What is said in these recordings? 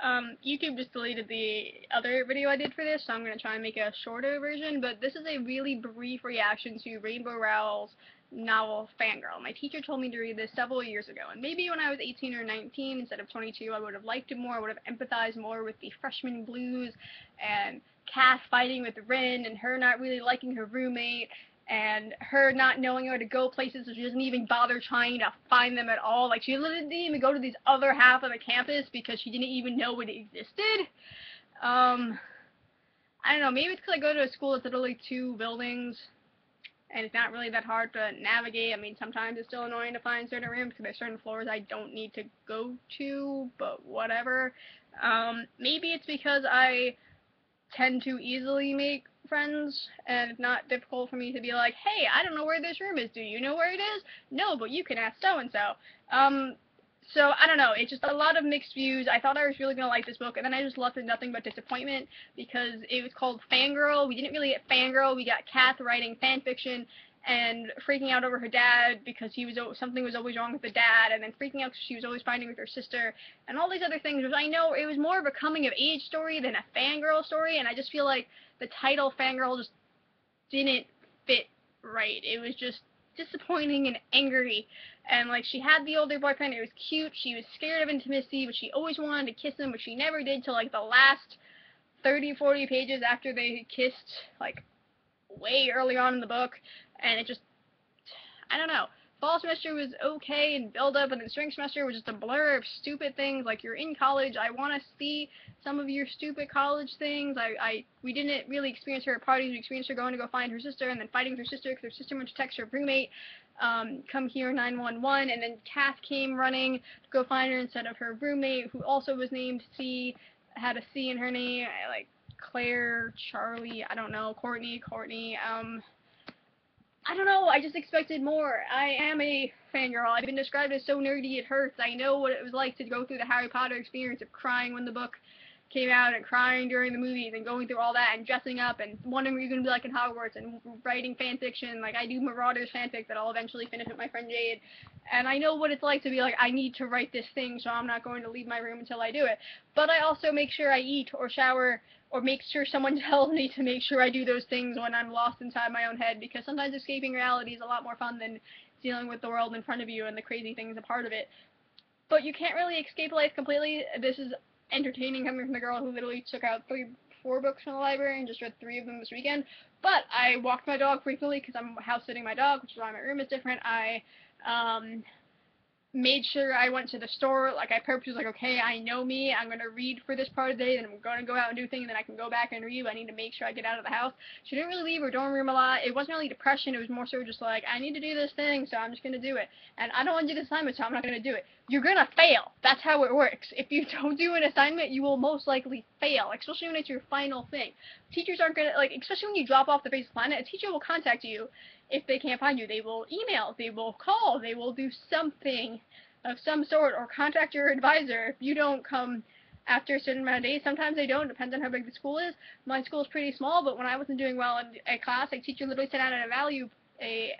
YouTube just deleted the other video I did for this, so I'm going to try and make a shorter version, but this is a really brief reaction to Rainbow Rowell's novel Fangirl. My teacher told me to read this several years ago, and maybe when I was 18 or 19 instead of 22, I would have liked it more, I would have empathized more with the freshman blues, and Cass fighting with Rin, and her not really liking her roommate, and her not knowing where to go places, so she doesn't even bother trying to find them at all. Like, she literally didn't even go to these other half of the campus because she didn't even know it existed. I don't know, maybe it's because I go to a school that's literally 2 buildings, and it's not really that hard to navigate. I mean, sometimes it's still annoying to find certain rooms because there's certain floors I don't need to go to, but whatever. Maybe it's because I tend to easily make friends, and it's not difficult for me to be like, hey, I don't know where this room is. Do you know where it is? No, but you can ask so-and-so. So, I don't know, it's just a lot of mixed views. I thought I was really going to like this book, and then I just left with nothing but disappointment, because it was called Fangirl. We didn't really get Fangirl. We got Kath writing fanfiction and freaking out over her dad because something was always wrong with the dad, and then freaking out because she was always fighting with her sister, and all these other things, which I know it was more of a coming-of-age story than a fangirl story, and I just feel like the title Fangirl just didn't fit right. It was just disappointing and angry. And like, she had the older boyfriend, it was cute, she was scared of intimacy, but she always wanted to kiss him, but she never did till like the last 30-40 pages after they kissed, like way early on in the book. And it just, I don't know. Fall semester was okay and build up, and then spring semester was just a blur of stupid things. Like, you're in college, I want to see some of your stupid college things. We didn't really experience her at parties. We experienced her going to go find her sister, and then fighting with her sister because her sister went to text her roommate, come here 911, and then Kath came running to go find her instead of her roommate, who also was named C, had a C in her name, like Claire, Charlie, I don't know, Courtney, I don't know, I just expected more. I am a fangirl. I've been described as so nerdy it hurts. I know what it was like to go through the Harry Potter experience of crying when the book came out, and crying during the movies, and going through all that, and dressing up, and wondering what you're going to be like in Hogwarts, and writing fan fiction. Like, I do Marauders fanfic that I'll eventually finish with my friend Jade, and I know what it's like to be like, I need to write this thing, so I'm not going to leave my room until I do it. But I also make sure I eat, or shower, or make sure someone tells me to make sure I do those things when I'm lost inside my own head, because sometimes escaping reality is a lot more fun than dealing with the world in front of you and the crazy things a part of it. But you can't really escape life completely. This is entertaining coming from the girl who literally took out 4 books from the library and just read 3 of them this weekend. But I walked my dog frequently because I'm house sitting my dog, which is why my room is different. I made sure I went to the store. Like, I purposely was like, okay, I know me, I'm going to read for this part of the day, then I'm going to go out and do things, and then I can go back and read, but I need to make sure I get out of the house. She didn't really leave her dorm room a lot. It wasn't really depression, it was more so just like, I need to do this thing, so I'm just going to do it. And I don't want to do the assignment, so I'm not going to do it. You're going to fail. That's how it works. If you don't do an assignment, you will most likely fail, especially when it's your final thing. Teachers aren't going to, like, especially when you drop off the face of the planet, a teacher will contact you if they can't find you. They will email, they will call, they will do something of some sort, or contact your advisor if you don't come after a certain amount of days. Sometimes they don't, depends on how big the school is. My school is pretty small, but when I wasn't doing well in a class, a teacher literally sent out a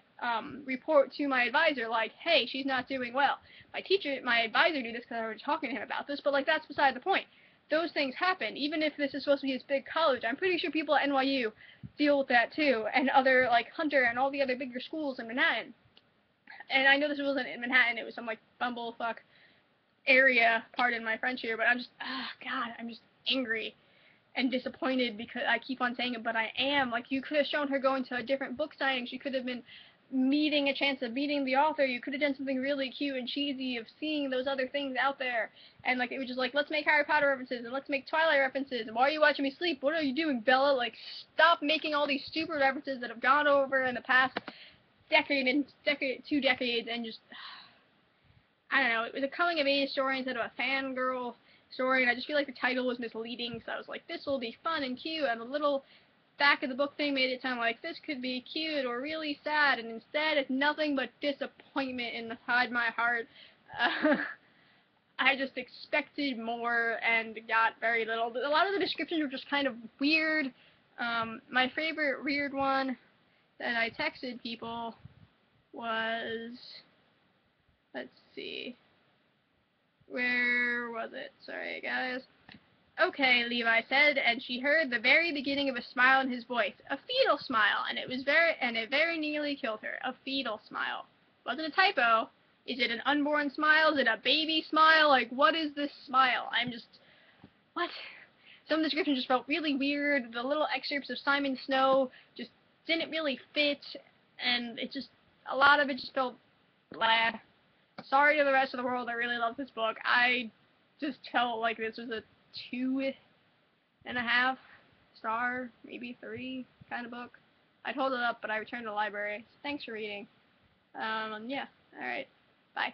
report to my advisor, like, hey, she's not doing well. My advisor knew this because I was talking to him about this, but like, that's beside the point. Those things happen. Even if this is supposed to be this big college, I'm pretty sure people at NYU deal with that too, and other, like, Hunter and all the other bigger schools in Manhattan. And I know this wasn't in Manhattan, it was some, like, bumblefuck area, pardon my French here, but I'm just, God, I'm just angry and disappointed because I keep on saying it, but I am. Like, you could have shown her going to a different book signing, she could have been meeting a chance of meeting the author, you could have done something really cute and cheesy of seeing those other things out there, and, like, it was just like, let's make Harry Potter references, and let's make Twilight references, and why are you watching me sleep, what are you doing, Bella, like, stop making all these stupid references that have gone over in the past two decades, and just, I don't know, it was a coming-of-age story instead of a fangirl story, and I just feel like the title was misleading, so I was like, this will be fun and cute, and the little back of the book thing made it sound like this could be cute or really sad, and instead it's nothing but disappointment inside my heart. I just expected more and got very little. A lot of the descriptions were just kind of weird. My favorite weird one that I texted people was, let's see, Where was it? Sorry, guys. Okay, Levi said, and she heard the very beginning of a smile in his voice. A fetal smile, and it very nearly killed her. A fetal smile. Wasn't a typo. Is it an unborn smile? Is it a baby smile? Like, what is this smile? What? Some of the descriptions just felt really weird. The little excerpts of Simon Snow just didn't really fit, and a lot of it just felt blah. Sorry to the rest of the world, I really love this book. I just felt like this was a 2.5 star, maybe 3 kind of book. I'd hold it up, but I returned to the library. So thanks for reading. Yeah, alright. Bye.